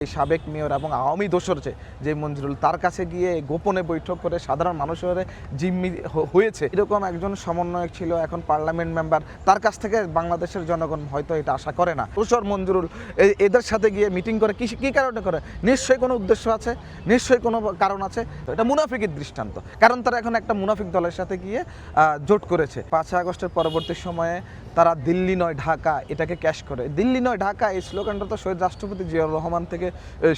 সাবেক মেয়র এবং আওয়ামী দোসর যে মঞ্জুরুল তার কাছে গিয়ে গোপনে বৈঠক করে সাধারণ মানুষের জিম্মি হয়েছে এরকম একজন সমন্বয়ক ছিল, এখন পার্লামেন্ট মেম্বার। তার কাছ থেকে বাংলাদেশের জনগণ হয়তো এটা আশা করে না। দোসর মঞ্জুরুল এদের সাথে গিয়ে মিটিং করে কী কারণে করে? নিশ্চয়ই কোনো উদ্দেশ্য আছে, নিশ্চয়ই কোনো কারণ আছে। এটা মুনাফিকের দৃষ্টান্ত, কারণ তারা এখন একটা মুনাফিক দলের সাথে গিয়ে জোট করেছে। 5 আগস্টের পরবর্তী সময়ে তারা দিল্লি নয় ঢাকা এটাকে ক্যাশ করে। দিল্লি নয় ঢাকা এই স্লোগানটা তো শহীদ রাষ্ট্রপতি জিয়াউর রহমান থেকে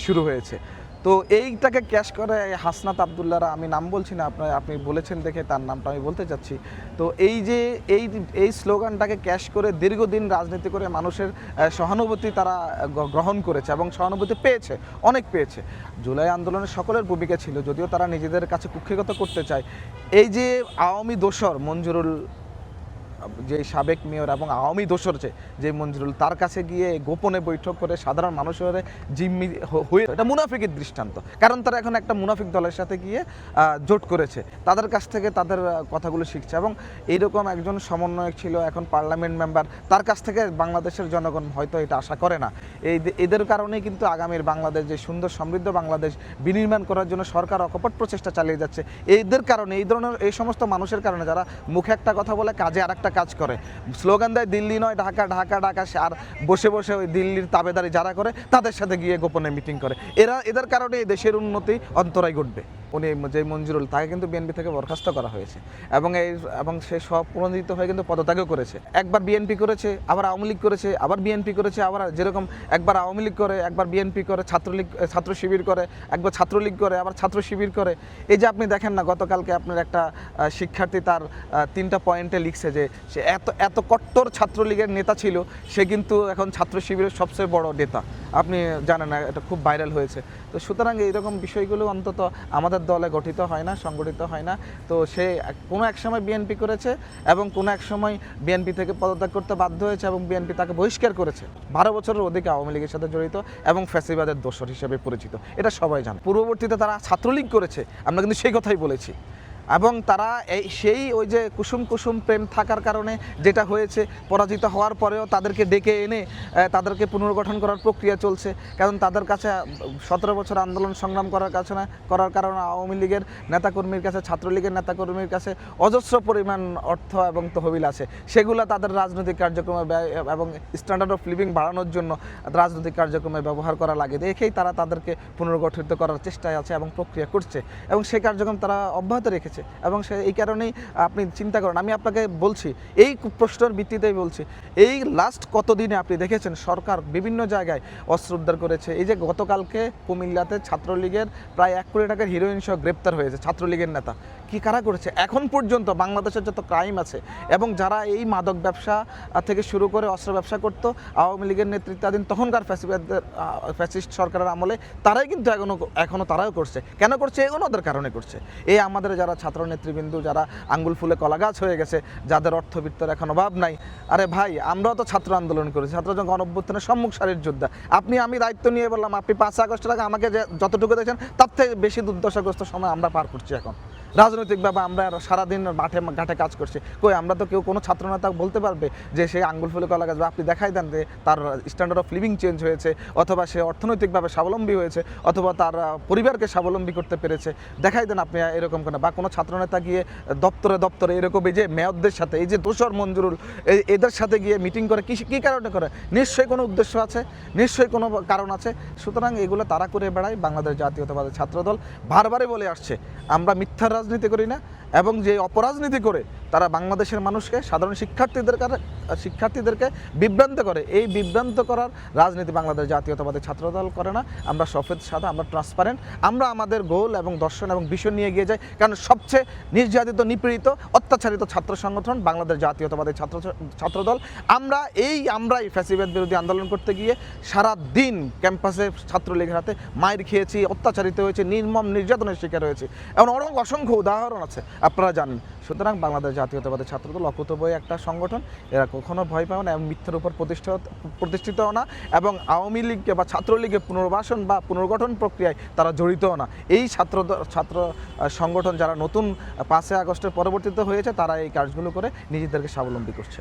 শুরু হয়েছে। তো এইটাকে ক্যাশ করে হাসনাত আবদুল্লাহরা, আমি নাম বলছি না, আপনি বলেছেন দেখে তার নামটা আমি বলতে চাচ্ছি। তো এই স্লোগানটাকে ক্যাশ করে দীর্ঘদিন রাজনীতি করে মানুষের সহানুভূতি তারা গ্রহণ করেছে এবং সহানুভূতি পেয়েছে, অনেক পেয়েছে। জুলাই আন্দোলনের সকলের ভূমিকা ছিল, যদিও তারা নিজেদের কাছে কুক্ষিগত করতে চায়। এই যে আওয়ামী দোসর মঞ্জুরুল, যে সাবেক মেয়র এবং আওয়ামী দোসর যে মঞ্জুরুল তার কাছে গিয়ে গোপনে বৈঠক করে সাধারণ মানুষের জিম্মি হয়ে, এটা মুনাফিকের দৃষ্টান্ত, কারণ তারা এখন একটা মুনাফিক দলের সাথে গিয়ে জোট করেছে। তাদের কাছ থেকে তাদের কথাগুলো শিখছে এবং এইরকম একজন সমন্বয়ক ছিল, এখন পার্লামেন্ট মেম্বার। তার কাছ থেকে বাংলাদেশের জনগণ হয়তো এটা আশা করে না। এদের কারণেই কিন্তু আগামীর বাংলাদেশ, যে সুন্দর সমৃদ্ধ বাংলাদেশ বিনির্মাণ করার জন্য সরকার অকপট প্রচেষ্টা চালিয়ে যাচ্ছে। এদের কারণে, এই ধরনের এই সমস্ত মানুষের কারণে, যারা মুখে একটা কথা বলে কাজে আরেকটা কাজ করে, স্লোগান দেয় দিল্লি নয় ঢাকা, ঢাকা ঢাকা, আর বসে বসে ওই দিল্লির তাবেদারি যারা করে তাদের সাথে গিয়ে গোপনে মিটিং করে। এদের কারণে এই দেশের উন্নতি অন্তরায় ঘটবে। উনি যে মঞ্জুরুল, তাকে কিন্তু বিএনপি থেকে বরখাস্ত করা হয়েছে এবং সে সব প্রণোদিত হয়ে কিন্তু পদত্যাগও করেছে। একবার বিএনপি করেছে, আবার আওয়ামী লীগ করেছে, আবার বিএনপি করেছে, আবার যেরকম একবার আওয়ামী লীগ করে, একবার বিএনপি করে, ছাত্র শিবির করে, একবার ছাত্রলীগ করে, আবার ছাত্র শিবির করে। এই যে আপনি দেখেন না, গতকালকে আপনার একটা শিক্ষার্থী তার 3টা পয়েন্টে লিখছে যে সে এত কট্টর ছাত্রলীগের নেতা ছিল, সে কিন্তু এখন ছাত্র শিবিরের সবচেয়ে বড় নেতা। আপনি জানেন না, এটা খুব ভাইরাল হয়েছে। তো সুতরাং এইরকম বিষয়গুলো অন্তত আমাদের দলে গঠিত হয় না, সংগঠিত হয় না। তো সে কোনো এক সময় বিএনপি করেছে এবং কোনো এক সময় বিএনপি থেকে পদত্যাগ করতে বাধ্য হয়েছে এবং বিএনপি তাকে বহিষ্কার করেছে। 12 বছরের অধিক আওয়ামী লীগের সাথে জড়িত এবং ফ্যাসিবাদের দোসর হিসেবে পরিচিত, এটা সবাই জানে। পূর্ববর্তীতে তারা ছাত্রলীগ করেছে, আমরা কিন্তু সেই কথাই বলেছি। এবং তারা ওই যে কুসুম প্রেম থাকার কারণে যেটা হয়েছে, পরাজিত হওয়ার পরেও তাদেরকে ডেকে এনে তাদেরকে পুনর্গঠন করার প্রক্রিয়া চলছে। কারণ তাদের কাছে 17 বছর আন্দোলন সংগ্রাম করার কারণে আওয়ামী লীগের নেতাকর্মীর কাছে, ছাত্রলীগের নেতাকর্মীর কাছে অজস্র পরিমাণ অর্থ এবং তহবিল আছে। সেগুলো তাদের রাজনৈতিক কার্যক্রমে এবং স্ট্যান্ডার্ড অফ লিভিং বাড়ানোর জন্য রাজনৈতিক কার্যক্রমে ব্যবহার করা লাগে দেখেই তারা তাদেরকে পুনর্গঠিত করার চেষ্টায় আছে এবং প্রক্রিয়া করছে এবং সেই কার্যক্রম তারা অব্যাহত রেখেছে। এবং এই কারণেই আপনি চিন্তা করেন, আমি আপনাকে বলছি, এই প্রশ্নের ভিত্তিতেই বলছি, এই লাস্ট কতদিনে আপনি দেখেছেন সরকার বিভিন্ন জায়গায় অস্ত্র উদ্ধার করেছে। এই যে গতকালকে কুমিল্লাতে ছাত্রলীগের প্রায় 1 কোটি টাকার হিরোইন সহ গ্রেপ্তার হয়েছে ছাত্রলীগের নেতা। কি কারা করেছে? এখন পর্যন্ত বাংলাদেশের যত ক্রাইম আছে এবং যারা এই মাদক ব্যবসা থেকে শুরু করে অস্ত্র ব্যবসা করতো আওয়ামী লীগের নেতৃত্বাধীন তখনকার ফ্যাসিস্ট সরকারের আমলে, তারাই কিন্তু এখনো তারাও করছে। কেন করছে? ওদের কারণে করছে। এই আমাদের যারা ছাত্র নেতৃবৃন্দ, যারা আঙ্গুল ফুলে কলা গাছ হয়ে গেছে, যাদের অর্থবিত্তের এখন অভাব নাই, আরে ভাই, আমরাও তো ছাত্র আন্দোলন করেছি, ছাত্র গণঅভ্যুত্থানের সম্মুখ সারির যোদ্ধা। আমি দায়িত্ব নিয়ে বললাম, আপনি 5 আগস্টের আগে আমাকে যতটুকু দেখছেন তার থেকে বেশি দুর্দশাগ্রস্ত সময় আমরা পার করছি। এখন রাজনৈতিকভাবে আমরা সারাদিন মাঠে ঘাটে কাজ করছি। আমরা তো কেউ কোনো ছাত্রনেতা বলতে পারবে যে সে আঙ্গুল ফুলে কলা গাছ? আপনি দেখাই দেন যে তার স্ট্যান্ডার্ড অফ লিভিং চেঞ্জ হয়েছে, অথবা সে অর্থনৈতিকভাবে স্বাবলম্বী হয়েছে, অথবা তার পরিবারকে স্বাবলম্বী করতে পেরেছে। দেখাই দেন আপনি এরকম কোনো, বা কোনো ছাত্রনেতা গিয়ে দপ্তরে এরকম এই যে মেয়রদের সাথে, এই যে দোসর মঞ্জুরুল এদের সাথে গিয়ে মিটিং করে কী কারণে করে? নিশ্চয়ই কোনো উদ্দেশ্য আছে, নিশ্চয়ই কোনো কারণ আছে। সুতরাং এগুলো তারা করে বেড়ায়। বাংলাদেশ জাতীয়তাবাদী ছাত্রদল বারবারই বলে আসছে, আমরা মিথ্যার রাজনীতি করি না এবং যে অপরাজনীতি করে তারা বাংলাদেশের মানুষকে, সাধারণ শিক্ষার্থীদেরকে বিভ্রান্ত করে, এই বিভ্রান্ত করার রাজনীতি বাংলাদেশ জাতীয়তাবাদী ছাত্রদল করে না। আমরা সফেদ সাদা, আমরা ট্রান্সপারেন্ট, আমরা আমাদের গোল এবং দর্শন এবং বিষয় নিয়ে এগিয়ে যাই। কারণ সবচেয়ে নির্যাতিত, নিপীড়িত, অত্যাচারিত ছাত্র সংগঠন বাংলাদেশ জাতীয়তাবাদী ছাত্রদল। আমরাই ফ্যাসিবাদ বিরোধী আন্দোলন করতে গিয়ে সারা দিন ক্যাম্পাসে ছাত্রলীগের হাতে মাইর খেয়েছি, অত্যাচারিত হয়েছে, নির্মম নির্যাতনের শিকার হয়েছে, এমন অসংখ্য উদাহরণ আছে, আপনারা জানেন। সুতরাং বাংলাদেশ জাতীয়তাবাদী ছাত্রদল অকুতোভয় একটা সংগঠন, এরা কখনো ভয় পাবে না এবং মিথ্যার উপর প্রতিষ্ঠিতও না এবং আওয়ামী লীগকে বা ছাত্রলীগের পুনর্বাসন বা পুনর্গঠন প্রক্রিয়ায় তারা জড়িতও না। এই ছাত্র সংগঠন যারা নতুন 5 আগস্টের পরবর্তীতে হয়েছে, তারা এই কাজগুলো করে নিজেদেরকে স্বাবলম্বী করছে।